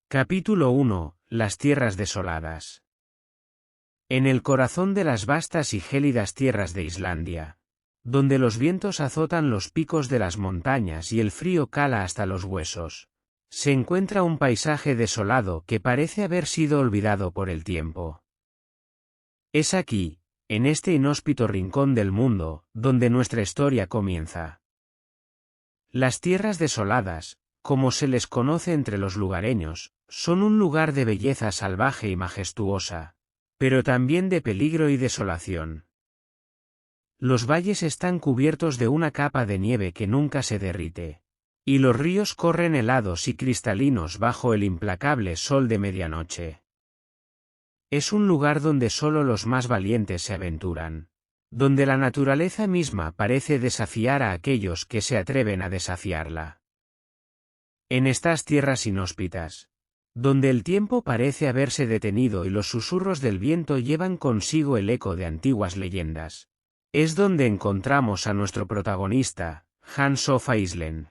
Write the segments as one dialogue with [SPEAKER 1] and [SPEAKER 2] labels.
[SPEAKER 1] Capítulo 1. Las tierras desoladas. En el corazón de las vastas y gélidas tierras de Islandia, donde los vientos azotan los picos de las montañas y el frío cala hasta los huesos, se encuentra un paisaje desolado que parece haber sido olvidado por el tiempo. Es aquí, en este inhóspito rincón del mundo, donde nuestra historia comienza. Las tierras desoladas, como se les conoce entre los lugareños, son un lugar de belleza salvaje y majestuosa, pero también de peligro y desolación. Los valles están cubiertos de una capa de nieve que nunca se derrite, y los ríos corren helados y cristalinos bajo el implacable sol de medianoche. Es un lugar donde solo los más valientes se aventuran, donde la naturaleza misma parece desafiar a aquellos que se atreven a desafiarla. En estas tierras inhóspitas, donde el tiempo parece haberse detenido y los susurros del viento llevan consigo el eco de antiguas leyendas, es donde encontramos a nuestro protagonista, Hans of Iceland.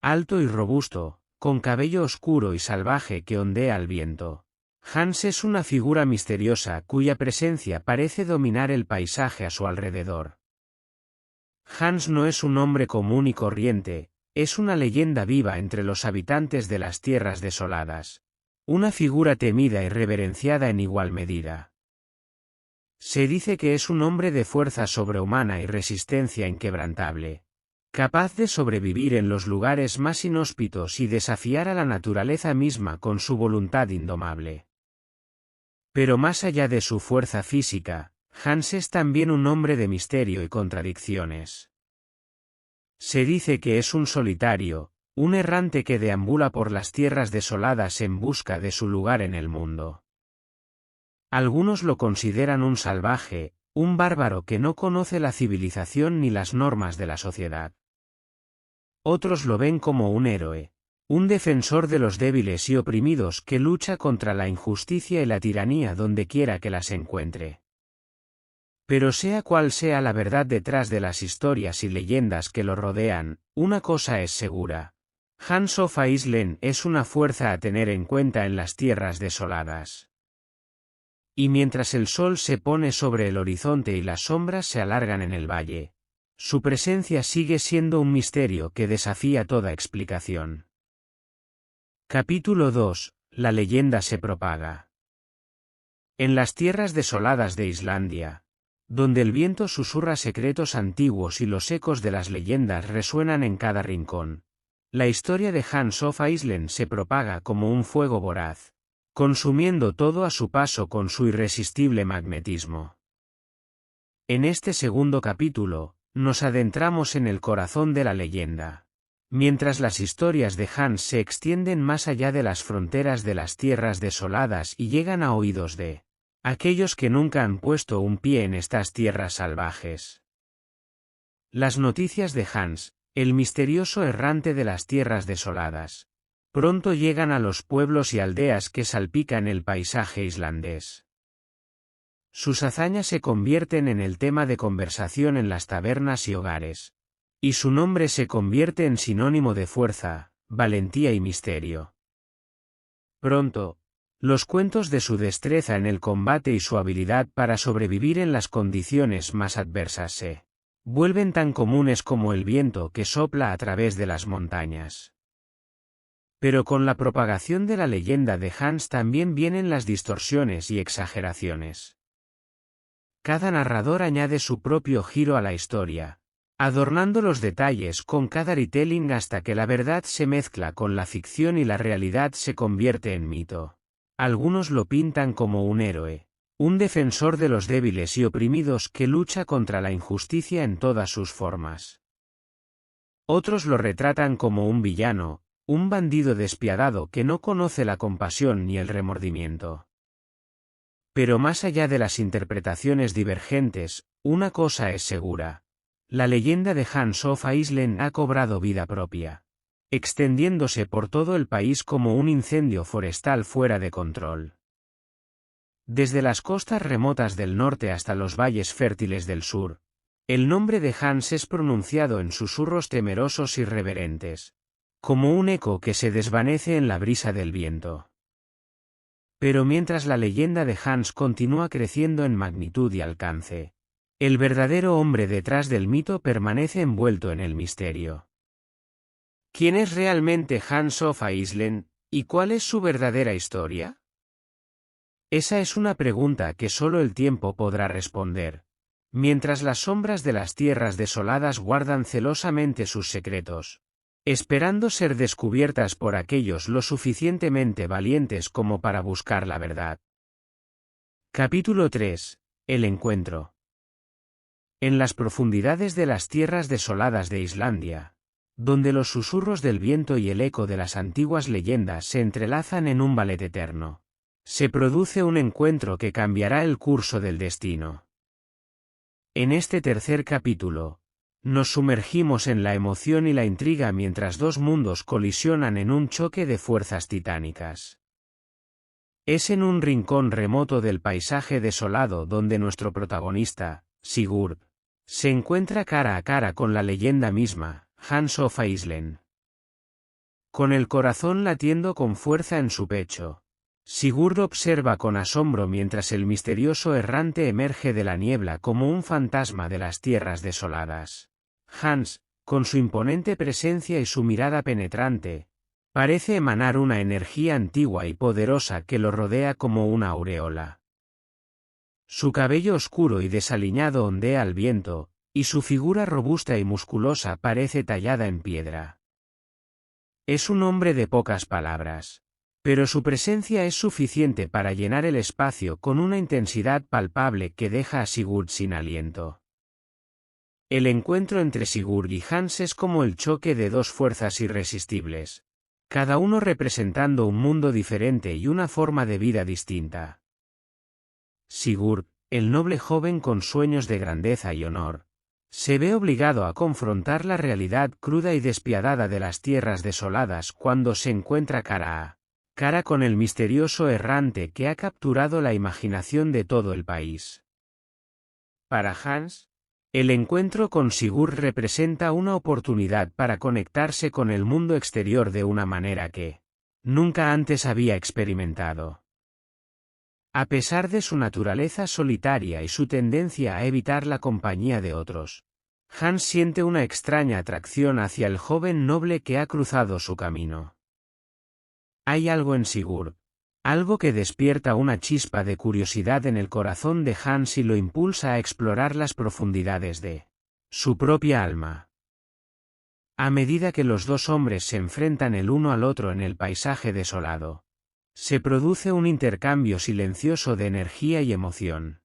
[SPEAKER 1] Alto y robusto, con cabello oscuro y salvaje que ondea al viento, Hans es una figura misteriosa cuya presencia parece dominar el paisaje a su alrededor. Hans no es un hombre común y corriente, es una leyenda viva entre los habitantes de las tierras desoladas, una figura temida y reverenciada en igual medida. Se dice que es un hombre de fuerza sobrehumana y resistencia inquebrantable, capaz de sobrevivir en los lugares más inhóspitos y desafiar a la naturaleza misma con su voluntad indomable. Pero más allá de su fuerza física, Hans es también un hombre de misterio y contradicciones. Se dice que es un solitario, un errante que deambula por las tierras desoladas en busca de su lugar en el mundo. Algunos lo consideran un salvaje, un bárbaro que no conoce la civilización ni las normas de la sociedad. Otros lo ven como un héroe, un defensor de los débiles y oprimidos que lucha contra la injusticia y la tiranía donde quiera que las encuentre. Pero sea cual sea la verdad detrás de las historias y leyendas que lo rodean, una cosa es segura. Hans of Iceland es una fuerza a tener en cuenta en las tierras desoladas. Y mientras el sol se pone sobre el horizonte y las sombras se alargan en el valle, su presencia sigue siendo un misterio que desafía toda explicación. Capítulo 2. La leyenda se propaga. En las tierras desoladas de Islandia, donde el viento susurra secretos antiguos y los ecos de las leyendas resuenan en cada rincón, la historia de Hans of Iceland se propaga como un fuego voraz, consumiendo todo a su paso con su irresistible magnetismo. En este segundo capítulo, nos adentramos en el corazón de la leyenda, mientras las historias de Hans se extienden más allá de las fronteras de las tierras desoladas y llegan a oídos de aquellos que nunca han puesto un pie en estas tierras salvajes. Las noticias de Hans, el misterioso errante de las tierras desoladas, pronto llegan a los pueblos y aldeas que salpican el paisaje islandés. Sus hazañas se convierten en el tema de conversación en las tabernas y hogares, y su nombre se convierte en sinónimo de fuerza, valentía y misterio. Pronto, los cuentos de su destreza en el combate y su habilidad para sobrevivir en las condiciones más adversas se vuelven tan comunes como el viento que sopla a través de las montañas. Pero con la propagación de la leyenda de Hans también vienen las distorsiones y exageraciones. Cada narrador añade su propio giro a la historia, adornando los detalles con cada retelling hasta que la verdad se mezcla con la ficción y la realidad se convierte en mito. Algunos lo pintan como un héroe, un defensor de los débiles y oprimidos que lucha contra la injusticia en todas sus formas. Otros lo retratan como un villano, un bandido despiadado que no conoce la compasión ni el remordimiento. Pero más allá de las interpretaciones divergentes, una cosa es segura: la leyenda de Hans of Iceland ha cobrado vida propia, extendiéndose por todo el país como un incendio forestal fuera de control. Desde las costas remotas del norte hasta los valles fértiles del sur, el nombre de Hans es pronunciado en susurros temerosos y reverentes, como un eco que se desvanece en la brisa del viento. Pero mientras la leyenda de Hans continúa creciendo en magnitud y alcance, el verdadero hombre detrás del mito permanece envuelto en el misterio. ¿Quién es realmente Hans of Iceland, y cuál es su verdadera historia? Esa es una pregunta que solo el tiempo podrá responder, mientras las sombras de las tierras desoladas guardan celosamente sus secretos, esperando ser descubiertas por aquellos lo suficientemente valientes como para buscar la verdad. Capítulo 3. El encuentro. En las profundidades de las tierras desoladas de Islandia, donde los susurros del viento y el eco de las antiguas leyendas se entrelazan en un ballet eterno, se produce un encuentro que cambiará el curso del destino. En este tercer capítulo, nos sumergimos en la emoción y la intriga mientras dos mundos colisionan en un choque de fuerzas titánicas. Es en un rincón remoto del paisaje desolado donde nuestro protagonista, Sigurd, se encuentra cara a cara con la leyenda misma, Hans of Iceland. Con el corazón latiendo con fuerza en su pecho, Sigurd observa con asombro mientras el misterioso errante emerge de la niebla como un fantasma de las tierras desoladas. Hans, con su imponente presencia y su mirada penetrante, parece emanar una energía antigua y poderosa que lo rodea como una aureola. Su cabello oscuro y desaliñado ondea al viento, y su figura robusta y musculosa parece tallada en piedra. Es un hombre de pocas palabras, pero su presencia es suficiente para llenar el espacio con una intensidad palpable que deja a Sigurd sin aliento. El encuentro entre Sigurd y Hans es como el choque de dos fuerzas irresistibles, cada uno representando un mundo diferente y una forma de vida distinta. Sigurd, el noble joven con sueños de grandeza y honor, se ve obligado a confrontar la realidad cruda y despiadada de las tierras desoladas cuando se encuentra cara a cara con el misterioso errante que ha capturado la imaginación de todo el país. Para Hans, el encuentro con Sigurd representa una oportunidad para conectarse con el mundo exterior de una manera que nunca antes había experimentado. A pesar de su naturaleza solitaria y su tendencia a evitar la compañía de otros, Hans siente una extraña atracción hacia el joven noble que ha cruzado su camino. Hay algo en Sigurd, algo que despierta una chispa de curiosidad en el corazón de Hans y lo impulsa a explorar las profundidades de su propia alma. A medida que los dos hombres se enfrentan el uno al otro en el paisaje desolado, se produce un intercambio silencioso de energía y emoción.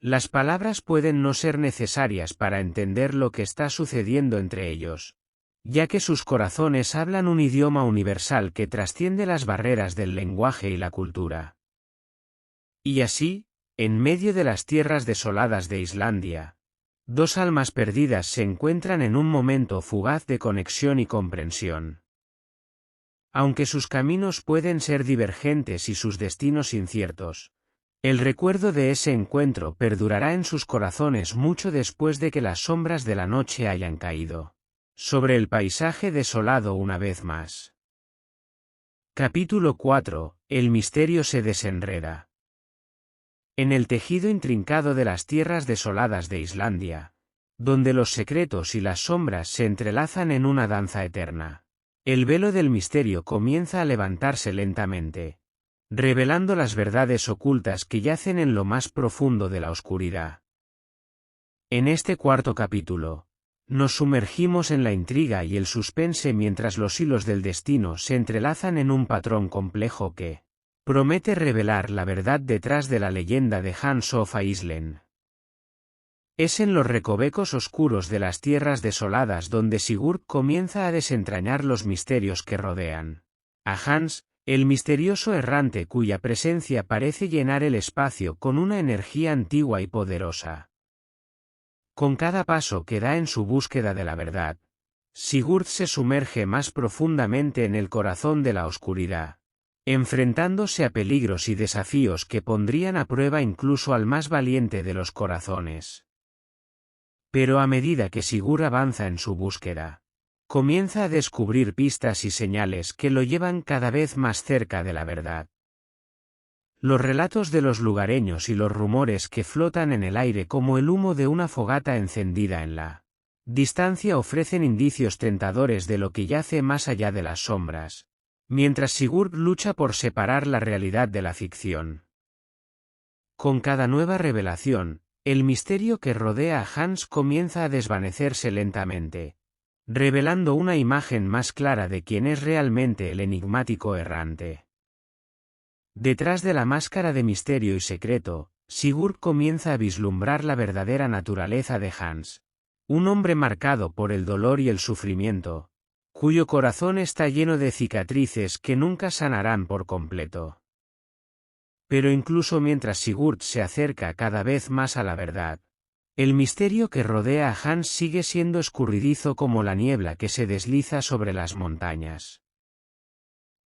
[SPEAKER 1] Las palabras pueden no ser necesarias para entender lo que está sucediendo entre ellos, ya que sus corazones hablan un idioma universal que trasciende las barreras del lenguaje y la cultura. Y así, en medio de las tierras desoladas de Islandia, dos almas perdidas se encuentran en un momento fugaz de conexión y comprensión. Aunque sus caminos pueden ser divergentes y sus destinos inciertos, el recuerdo de ese encuentro perdurará en sus corazones mucho después de que las sombras de la noche hayan caído sobre el paisaje desolado una vez más. Capítulo 4. El misterio se desenreda. En el tejido intrincado de las tierras desoladas de Islandia, donde los secretos y las sombras se entrelazan en una danza eterna, el velo del misterio comienza a levantarse lentamente, revelando las verdades ocultas que yacen en lo más profundo de la oscuridad. En este cuarto capítulo, nos sumergimos en la intriga y el suspense mientras los hilos del destino se entrelazan en un patrón complejo que promete revelar la verdad detrás de la leyenda de Hans of Iceland. Es en los recovecos oscuros de las tierras desoladas donde Sigurd comienza a desentrañar los misterios que rodean a Hans, el misterioso errante cuya presencia parece llenar el espacio con una energía antigua y poderosa. Con cada paso que da en su búsqueda de la verdad, Sigurd se sumerge más profundamente en el corazón de la oscuridad, enfrentándose a peligros y desafíos que pondrían a prueba incluso al más valiente de los corazones. Pero a medida que Sigurd avanza en su búsqueda, comienza a descubrir pistas y señales que lo llevan cada vez más cerca de la verdad. Los relatos de los lugareños y los rumores que flotan en el aire como el humo de una fogata encendida en la distancia ofrecen indicios tentadores de lo que yace más allá de las sombras, mientras Sigurd lucha por separar la realidad de la ficción. Con cada nueva revelación, el misterio que rodea a Hans comienza a desvanecerse lentamente, revelando una imagen más clara de quién es realmente el enigmático errante. Detrás de la máscara de misterio y secreto, Sigurd comienza a vislumbrar la verdadera naturaleza de Hans, un hombre marcado por el dolor y el sufrimiento, cuyo corazón está lleno de cicatrices que nunca sanarán por completo. Pero incluso mientras Sigurd se acerca cada vez más a la verdad, el misterio que rodea a Hans sigue siendo escurridizo como la niebla que se desliza sobre las montañas.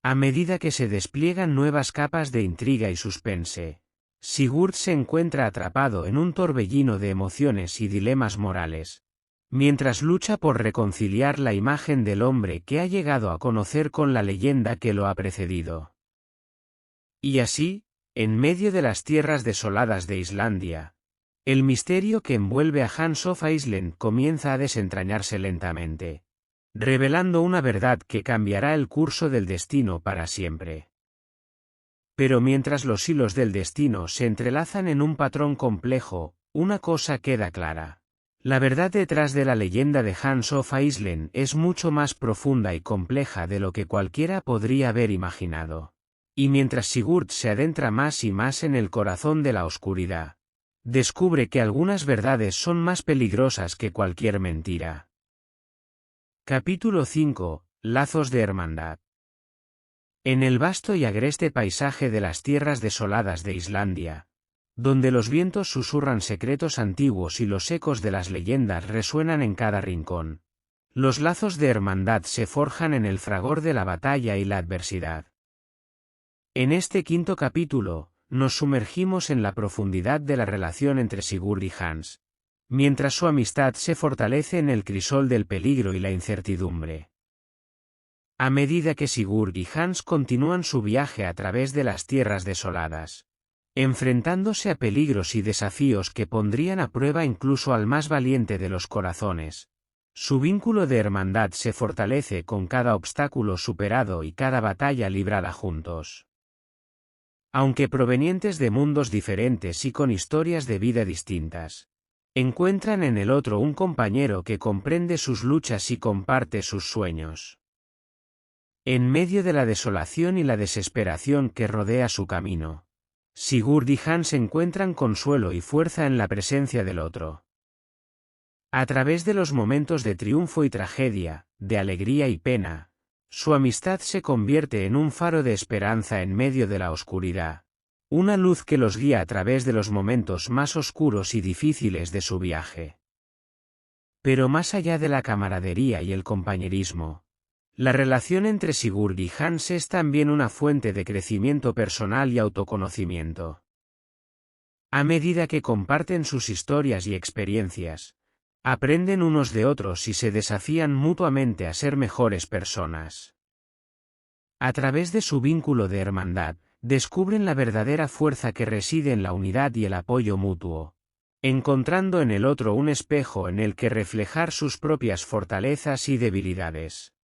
[SPEAKER 1] A medida que se despliegan nuevas capas de intriga y suspense, Sigurd se encuentra atrapado en un torbellino de emociones y dilemas morales, mientras lucha por reconciliar la imagen del hombre que ha llegado a conocer con la leyenda que lo ha precedido. Y así, en medio de las tierras desoladas de Islandia, el misterio que envuelve a Hans of Iceland comienza a desentrañarse lentamente, revelando una verdad que cambiará el curso del destino para siempre. Pero mientras los hilos del destino se entrelazan en un patrón complejo, una cosa queda clara. La verdad detrás de la leyenda de Hans of Iceland es mucho más profunda y compleja de lo que cualquiera podría haber imaginado. Y mientras Sigurd se adentra más y más en el corazón de la oscuridad, descubre que algunas verdades son más peligrosas que cualquier mentira. Capítulo 5. Lazos de hermandad. En el vasto y agreste paisaje de las tierras desoladas de Islandia, donde los vientos susurran secretos antiguos y los ecos de las leyendas resuenan en cada rincón, los lazos de hermandad se forjan en el fragor de la batalla y la adversidad. En este quinto capítulo, nos sumergimos en la profundidad de la relación entre Sigurd y Hans, mientras su amistad se fortalece en el crisol del peligro y la incertidumbre. A medida que Sigurd y Hans continúan su viaje a través de las tierras desoladas, enfrentándose a peligros y desafíos que pondrían a prueba incluso al más valiente de los corazones, su vínculo de hermandad se fortalece con cada obstáculo superado y cada batalla librada juntos. Aunque provenientes de mundos diferentes y con historias de vida distintas, encuentran en el otro un compañero que comprende sus luchas y comparte sus sueños. En medio de la desolación y la desesperación que rodea su camino, Sigurd y Hans encuentran consuelo y fuerza en la presencia del otro. A través de los momentos de triunfo y tragedia, de alegría y pena, su amistad se convierte en un faro de esperanza en medio de la oscuridad, una luz que los guía a través de los momentos más oscuros y difíciles de su viaje. Pero más allá de la camaradería y el compañerismo, la relación entre Sigurd y Hans es también una fuente de crecimiento personal y autoconocimiento. A medida que comparten sus historias y experiencias, aprenden unos de otros y se desafían mutuamente a ser mejores personas. A través de su vínculo de hermandad, descubren la verdadera fuerza que reside en la unidad y el apoyo mutuo, encontrando en el otro un espejo en el que reflejar sus propias fortalezas y debilidades.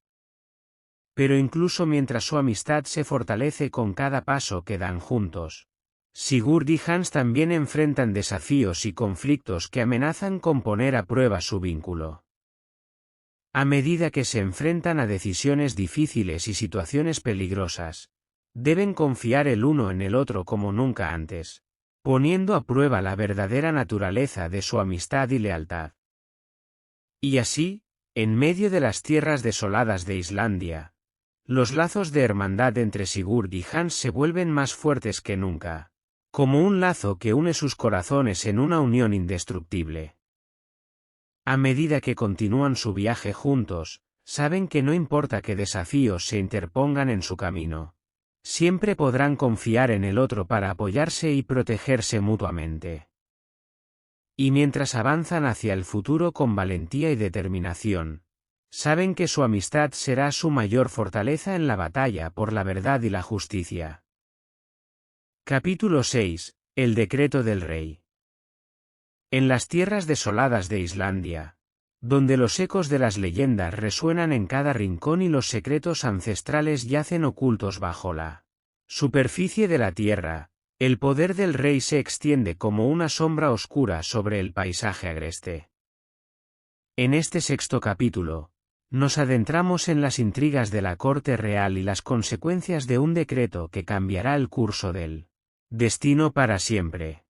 [SPEAKER 1] Pero incluso mientras su amistad se fortalece con cada paso que dan juntos, Sigurd y Hans también enfrentan desafíos y conflictos que amenazan con poner a prueba su vínculo. A medida que se enfrentan a decisiones difíciles y situaciones peligrosas, deben confiar el uno en el otro como nunca antes, poniendo a prueba la verdadera naturaleza de su amistad y lealtad. Y así, en medio de las tierras desoladas de Islandia, los lazos de hermandad entre Sigurd y Hans se vuelven más fuertes que nunca, como un lazo que une sus corazones en una unión indestructible. A medida que continúan su viaje juntos, saben que no importa qué desafíos se interpongan en su camino, siempre podrán confiar en el otro para apoyarse y protegerse mutuamente. Y mientras avanzan hacia el futuro con valentía y determinación, Saben que su amistad será su mayor fortaleza en la batalla por la verdad y la justicia. Capítulo 6. El decreto del rey. En las tierras desoladas de Islandia, donde los ecos de las leyendas resuenan en cada rincón y los secretos ancestrales yacen ocultos bajo la superficie de la tierra, el poder del rey se extiende como una sombra oscura sobre el paisaje agreste. En este sexto capítulo, nos adentramos en las intrigas de la corte real y las consecuencias de un decreto que cambiará el curso del destino para siempre.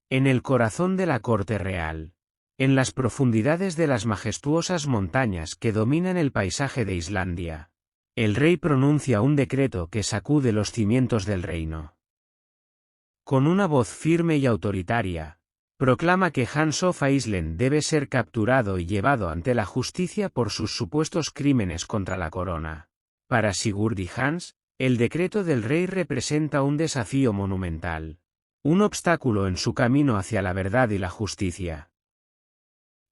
[SPEAKER 1] En el corazón de la corte real, en las profundidades de las majestuosas montañas que dominan el paisaje de Islandia, el rey pronuncia un decreto que sacude los cimientos del reino. Con una voz firme y autoritaria, proclama que Hans of Iceland debe ser capturado y llevado ante la justicia por sus supuestos crímenes contra la corona. Para Sigurd y Hans, el decreto del rey representa un desafío monumental, un obstáculo en su camino hacia la verdad y la justicia.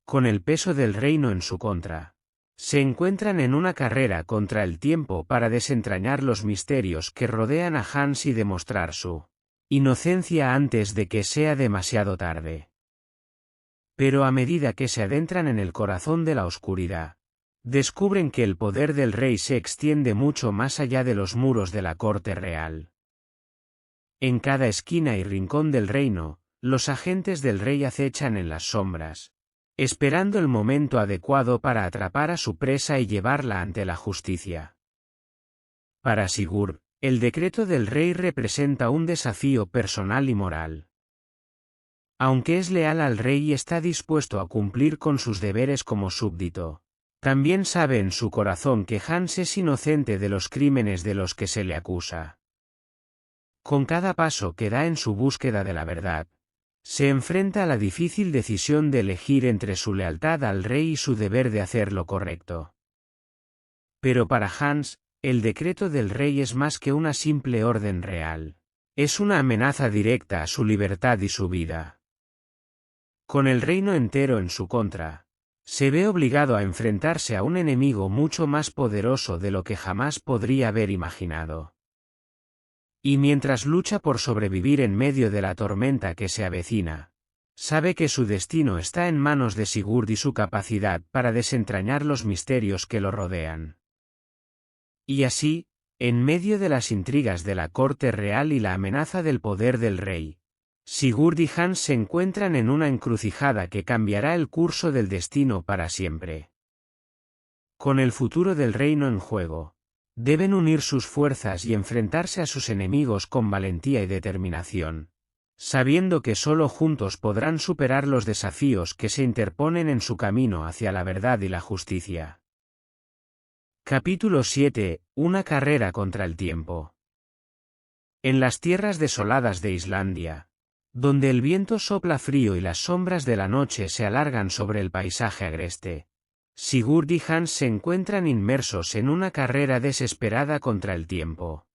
[SPEAKER 1] Con el peso del reino en su contra, se encuentran en una carrera contra el tiempo para desentrañar los misterios que rodean a Hans y demostrar su inocencia antes de que sea demasiado tarde. Pero a medida que se adentran en el corazón de la oscuridad, descubren que el poder del rey se extiende mucho más allá de los muros de la corte real. En cada esquina y rincón del reino, los agentes del rey acechan en las sombras, esperando el momento adecuado para atrapar a su presa y llevarla ante la justicia. Para Sigurd, el decreto del rey representa un desafío personal y moral. Aunque es leal al rey y está dispuesto a cumplir con sus deberes como súbdito, también sabe en su corazón que Hans es inocente de los crímenes de los que se le acusa. Con cada paso que da en su búsqueda de la verdad, se enfrenta a la difícil decisión de elegir entre su lealtad al rey y su deber de hacer lo correcto. Pero para Hans, el decreto del rey es más que una simple orden real. Es una amenaza directa a su libertad y su vida. Con el reino entero en su contra, se ve obligado a enfrentarse a un enemigo mucho más poderoso de lo que jamás podría haber imaginado. Y mientras lucha por sobrevivir en medio de la tormenta que se avecina, sabe que su destino está en manos de Sigurd y su capacidad para desentrañar los misterios que lo rodean. Y así, en medio de las intrigas de la corte real y la amenaza del poder del rey, Sigurd y Hans se encuentran en una encrucijada que cambiará el curso del destino para siempre. Con el futuro del reino en juego, deben unir sus fuerzas y enfrentarse a sus enemigos con valentía y determinación, sabiendo que solo juntos podrán superar los desafíos que se interponen en su camino hacia la verdad y la justicia. Capítulo 7. Una carrera contra el tiempo. En las tierras desoladas de Islandia, donde el viento sopla frío y las sombras de la noche se alargan sobre el paisaje agreste, Sigurd y Hans se encuentran inmersos en una carrera desesperada contra el tiempo.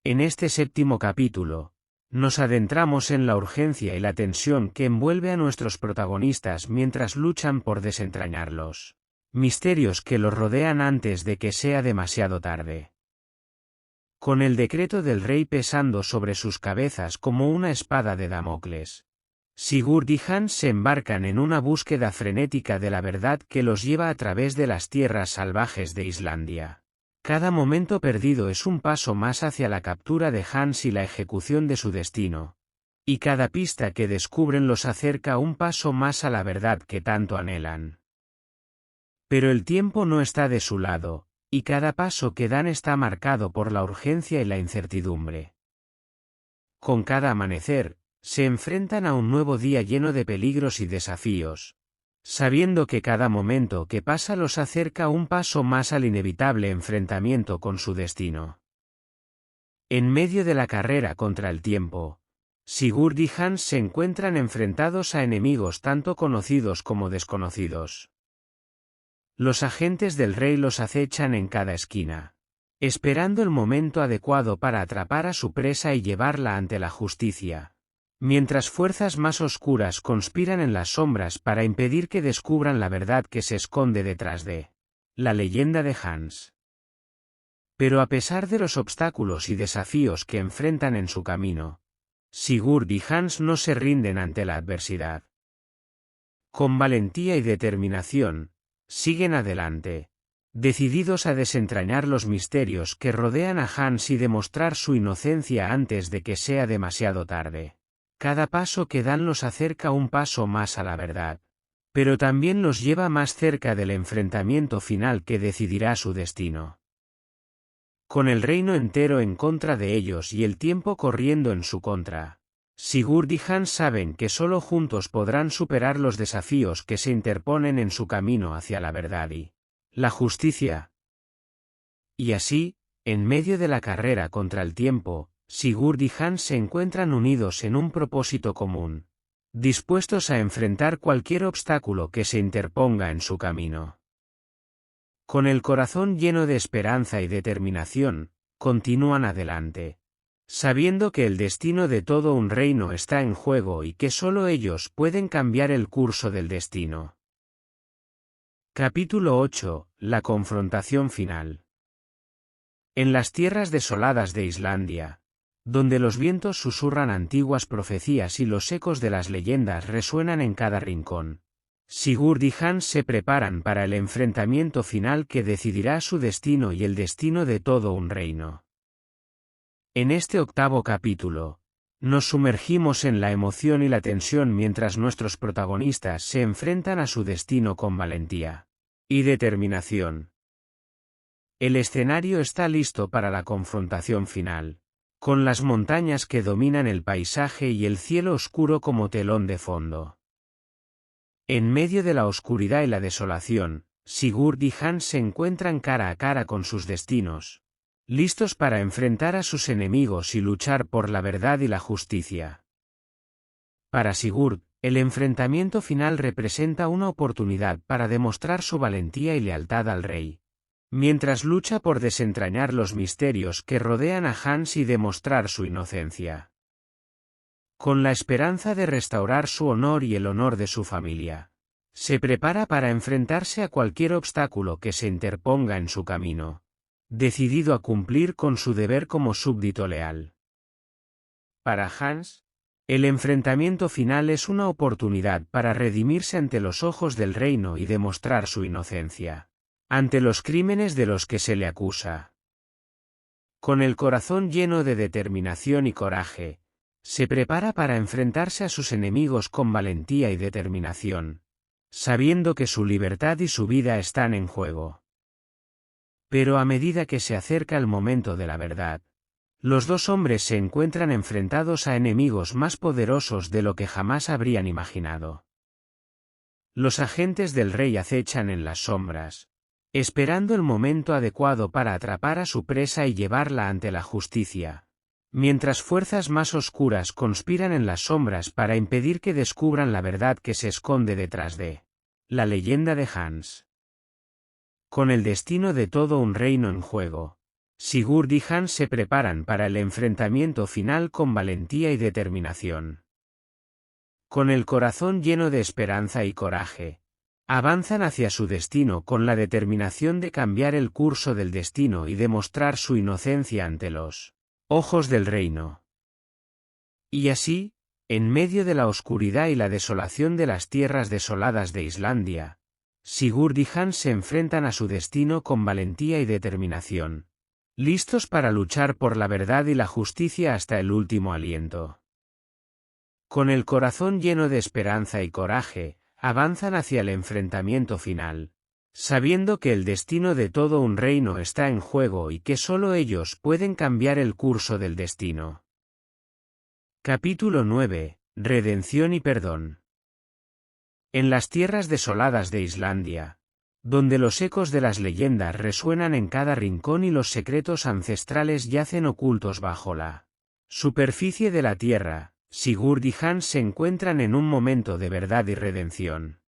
[SPEAKER 1] En este séptimo capítulo, nos adentramos en la urgencia y la tensión que envuelve a nuestros protagonistas mientras luchan por desentrañarlos misterios que los rodean antes de que sea demasiado tarde. Con el decreto del rey pesando sobre sus cabezas como una espada de Damocles, Sigurd y Hans se embarcan en una búsqueda frenética de la verdad que los lleva a través de las tierras salvajes de Islandia. Cada momento perdido es un paso más hacia la captura de Hans y la ejecución de su destino, y cada pista que descubren los acerca un paso más a la verdad que tanto anhelan. Pero el tiempo no está de su lado, y cada paso que dan está marcado por la urgencia y la incertidumbre. Con cada amanecer, se enfrentan a un nuevo día lleno de peligros y desafíos, sabiendo que cada momento que pasa los acerca un paso más al inevitable enfrentamiento con su destino. En medio de la carrera contra el tiempo, Sigurd y Hans se encuentran enfrentados a enemigos tanto conocidos como desconocidos. Los agentes del rey los acechan en cada esquina, esperando el momento adecuado para atrapar a su presa y llevarla ante la justicia, mientras fuerzas más oscuras conspiran en las sombras para impedir que descubran la verdad que se esconde detrás de la leyenda de Hans. Pero a pesar de los obstáculos y desafíos que enfrentan en su camino, Sigurd y Hans no se rinden ante la adversidad. Con valentía y determinación, siguen adelante, decididos a desentrañar los misterios que rodean a Hans y demostrar su inocencia antes de que sea demasiado tarde. Cada paso que dan los acerca un paso más a la verdad, pero también los lleva más cerca del enfrentamiento final que decidirá su destino. Con el reino entero en contra de ellos y el tiempo corriendo en su contra, Sigurd y Hans saben que solo juntos podrán superar los desafíos que se interponen en su camino hacia la verdad y la justicia. Y así, en medio de la carrera contra el tiempo, Sigurd y Hans se encuentran unidos en un propósito común, dispuestos a enfrentar cualquier obstáculo que se interponga en su camino. Con el corazón lleno de esperanza y determinación, continúan adelante, sabiendo que el destino de todo un reino está en juego y que solo ellos pueden cambiar el curso del destino. Capítulo 8. La confrontación final. En las tierras desoladas de Islandia, donde los vientos susurran antiguas profecías y los ecos de las leyendas resuenan en cada rincón, Sigurd y Hans se preparan para el enfrentamiento final que decidirá su destino y el destino de todo un reino. En este octavo capítulo, nos sumergimos en la emoción y la tensión mientras nuestros protagonistas se enfrentan a su destino con valentía y determinación. El escenario está listo para la confrontación final, con las montañas que dominan el paisaje y el cielo oscuro como telón de fondo. En medio de la oscuridad y la desolación, Sigurd y Hans se encuentran cara a cara con sus destinos, listos para enfrentar a sus enemigos y luchar por la verdad y la justicia. Para Sigurd, el enfrentamiento final representa una oportunidad para demostrar su valentía y lealtad al rey, mientras lucha por desentrañar los misterios que rodean a Hans y demostrar su inocencia. Con la esperanza de restaurar su honor y el honor de su familia, se prepara para enfrentarse a cualquier obstáculo que se interponga en su camino, decidido a cumplir con su deber como súbdito leal. Para Hans, el enfrentamiento final es una oportunidad para redimirse ante los ojos del reino y demostrar su inocencia ante los crímenes de los que se le acusa. Con el corazón lleno de determinación y coraje, se prepara para enfrentarse a sus enemigos con valentía y determinación, sabiendo que su libertad y su vida están en juego. Pero a medida que se acerca el momento de la verdad, los dos hombres se encuentran enfrentados a enemigos más poderosos de lo que jamás habrían imaginado. Los agentes del rey acechan en las sombras, esperando el momento adecuado para atrapar a su presa y llevarla ante la justicia, mientras fuerzas más oscuras conspiran en las sombras para impedir que descubran la verdad que se esconde detrás de la leyenda de Hans. Con el destino de todo un reino en juego, Sigurd y Hans se preparan para el enfrentamiento final con valentía y determinación. Con el corazón lleno de esperanza y coraje, avanzan hacia su destino con la determinación de cambiar el curso del destino y demostrar su inocencia ante los ojos del reino. Y así, en medio de la oscuridad y la desolación de las tierras desoladas de Islandia, Sigurd y Hans se enfrentan a su destino con valentía y determinación, listos para luchar por la verdad y la justicia hasta el último aliento. Con el corazón lleno de esperanza y coraje, avanzan hacia el enfrentamiento final, sabiendo que el destino de todo un reino está en juego y que solo ellos pueden cambiar el curso del destino. Capítulo 9. Redención y perdón. En las tierras desoladas de Islandia, donde los ecos de las leyendas resuenan en cada rincón y los secretos ancestrales yacen ocultos bajo la superficie de la tierra, Sigurd y Hans se encuentran en un momento de verdad y redención.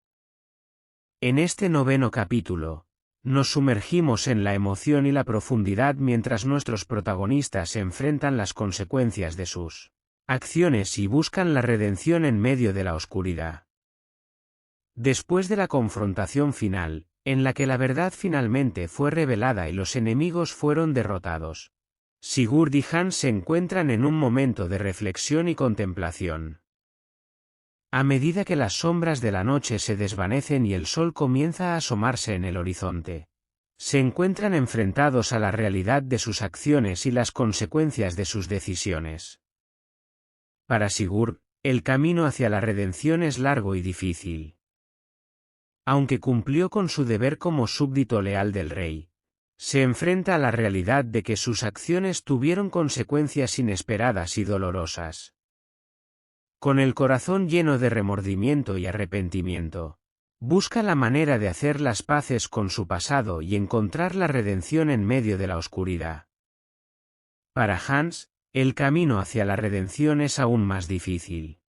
[SPEAKER 1] En este noveno capítulo, nos sumergimos en la emoción y la profundidad mientras nuestros protagonistas enfrentan las consecuencias de sus acciones y buscan la redención en medio de la oscuridad. Después de la confrontación final, en la que la verdad finalmente fue revelada y los enemigos fueron derrotados, Sigurd y Hans se encuentran en un momento de reflexión y contemplación. A medida que las sombras de la noche se desvanecen y el sol comienza a asomarse en el horizonte, se encuentran enfrentados a la realidad de sus acciones y las consecuencias de sus decisiones. Para Sigurd, el camino hacia la redención es largo y difícil. Aunque cumplió con su deber como súbdito leal del rey, se enfrenta a la realidad de que sus acciones tuvieron consecuencias inesperadas y dolorosas. Con el corazón lleno de remordimiento y arrepentimiento, busca la manera de hacer las paces con su pasado y encontrar la redención en medio de la oscuridad. Para Hans, el camino hacia la redención es aún más difícil.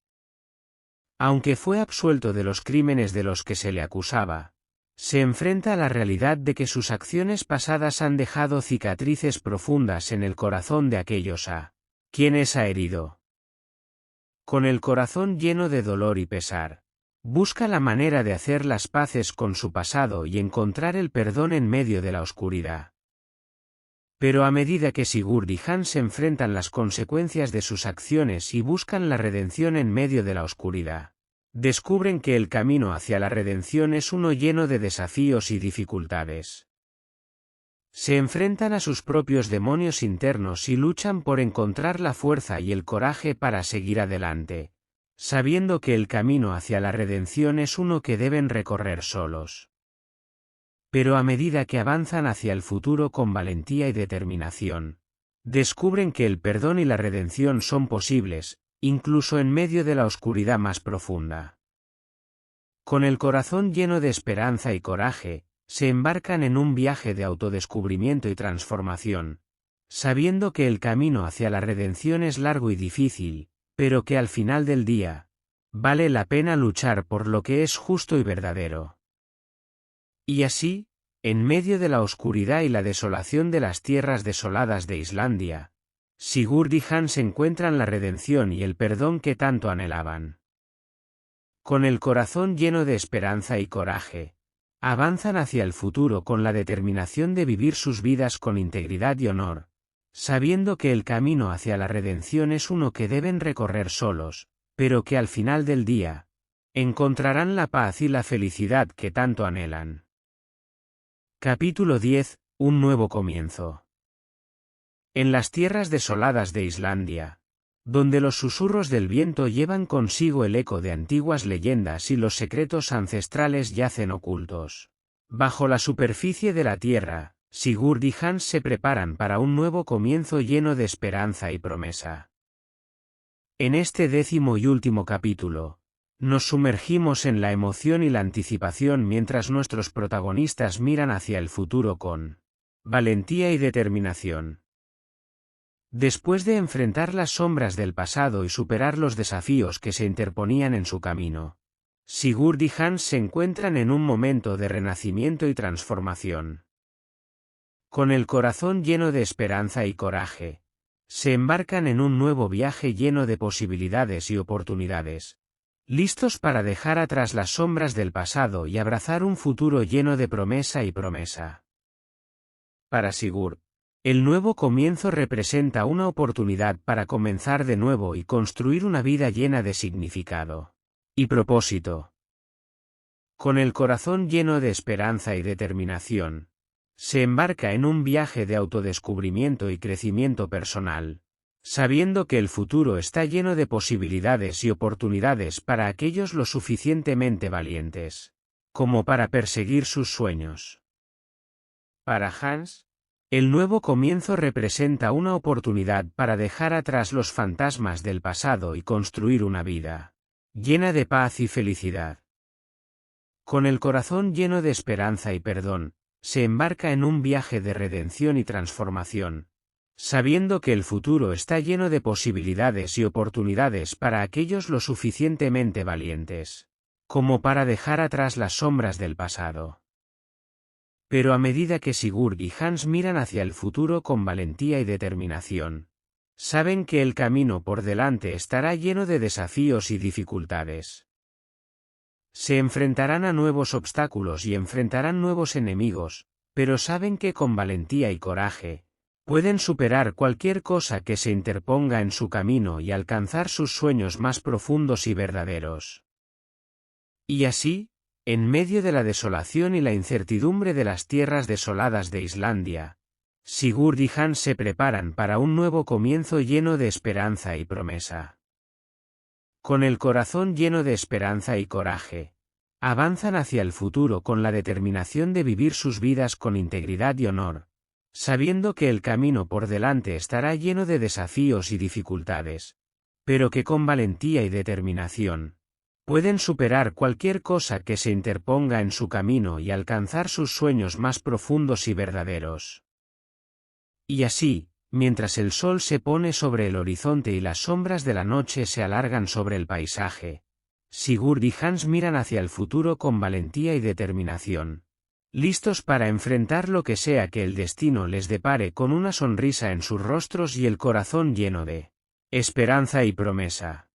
[SPEAKER 1] Aunque fue absuelto de los crímenes de los que se le acusaba, se enfrenta a la realidad de que sus acciones pasadas han dejado cicatrices profundas en el corazón de aquellos a quienes ha herido. Con el corazón lleno de dolor y pesar, busca la manera de hacer las paces con su pasado y encontrar el perdón en medio de la oscuridad. Pero a medida que Sigurd y Hans enfrentan las consecuencias de sus acciones y buscan la redención en medio de la oscuridad, descubren que el camino hacia la redención es uno lleno de desafíos y dificultades. Se enfrentan a sus propios demonios internos y luchan por encontrar la fuerza y el coraje para seguir adelante, sabiendo que el camino hacia la redención es uno que deben recorrer solos. Pero a medida que avanzan hacia el futuro con valentía y determinación, descubren que el perdón y la redención son posibles, incluso en medio de la oscuridad más profunda. Con el corazón lleno de esperanza y coraje, se embarcan en un viaje de autodescubrimiento y transformación, sabiendo que el camino hacia la redención es largo y difícil, pero que al final del día, vale la pena luchar por lo que es justo y verdadero. Y así, en medio de la oscuridad y la desolación de las tierras desoladas de Islandia, Sigurd y Hans encuentran la redención y el perdón que tanto anhelaban. Con el corazón lleno de esperanza y coraje, avanzan hacia el futuro con la determinación de vivir sus vidas con integridad y honor, sabiendo que el camino hacia la redención es uno que deben recorrer solos, pero que al final del día, encontrarán la paz y la felicidad que tanto anhelan. Capítulo 10. Un nuevo comienzo. En las tierras desoladas de Islandia, donde los susurros del viento llevan consigo el eco de antiguas leyendas y los secretos ancestrales yacen ocultos, bajo la superficie de la tierra, Sigurd y Hans se preparan para un nuevo comienzo lleno de esperanza y promesa. En este 10º y último capítulo, nos sumergimos en la emoción y la anticipación mientras nuestros protagonistas miran hacia el futuro con valentía y determinación. Después de enfrentar las sombras del pasado y superar los desafíos que se interponían en su camino, Sigurd y Hans se encuentran en un momento de renacimiento y transformación. Con el corazón lleno de esperanza y coraje, se embarcan en un nuevo viaje lleno de posibilidades y oportunidades, listos para dejar atrás las sombras del pasado y abrazar un futuro lleno de promesa y promesa. Para Sigurd, el nuevo comienzo representa una oportunidad para comenzar de nuevo y construir una vida llena de significado y propósito. Con el corazón lleno de esperanza y determinación, se embarca en un viaje de autodescubrimiento y crecimiento personal, sabiendo que el futuro está lleno de posibilidades y oportunidades para aquellos lo suficientemente valientes como para perseguir sus sueños. Para Hans, el nuevo comienzo representa una oportunidad para dejar atrás los fantasmas del pasado y construir una vida llena de paz y felicidad. Con el corazón lleno de esperanza y perdón, se embarca en un viaje de redención y transformación, sabiendo que el futuro está lleno de posibilidades y oportunidades para aquellos lo suficientemente valientes como para dejar atrás las sombras del pasado. Pero a medida que Sigurd y Hans miran hacia el futuro con valentía y determinación, Saben que el camino por delante estará lleno de desafíos y dificultades. Se enfrentarán a nuevos obstáculos y enfrentarán nuevos enemigos, pero saben que con valentía y coraje, pueden superar cualquier cosa que se interponga en su camino y alcanzar sus sueños más profundos y verdaderos. Y así, en medio de la desolación y la incertidumbre de las tierras desoladas de Islandia, Sigurd y Hans se preparan para un nuevo comienzo lleno de esperanza y promesa. Con el corazón lleno de esperanza y coraje, avanzan hacia el futuro con la determinación de vivir sus vidas con integridad y honor, sabiendo que el camino por delante estará lleno de desafíos y dificultades, pero que con valentía y determinación, pueden superar cualquier cosa que se interponga en su camino y alcanzar sus sueños más profundos y verdaderos. Y así, mientras el sol se pone sobre el horizonte y las sombras de la noche se alargan sobre el paisaje, Sigurd y Hans miran hacia el futuro con valentía y determinación, listos para enfrentar lo que sea que el destino les depare con una sonrisa en sus rostros y el corazón lleno de esperanza y promesa.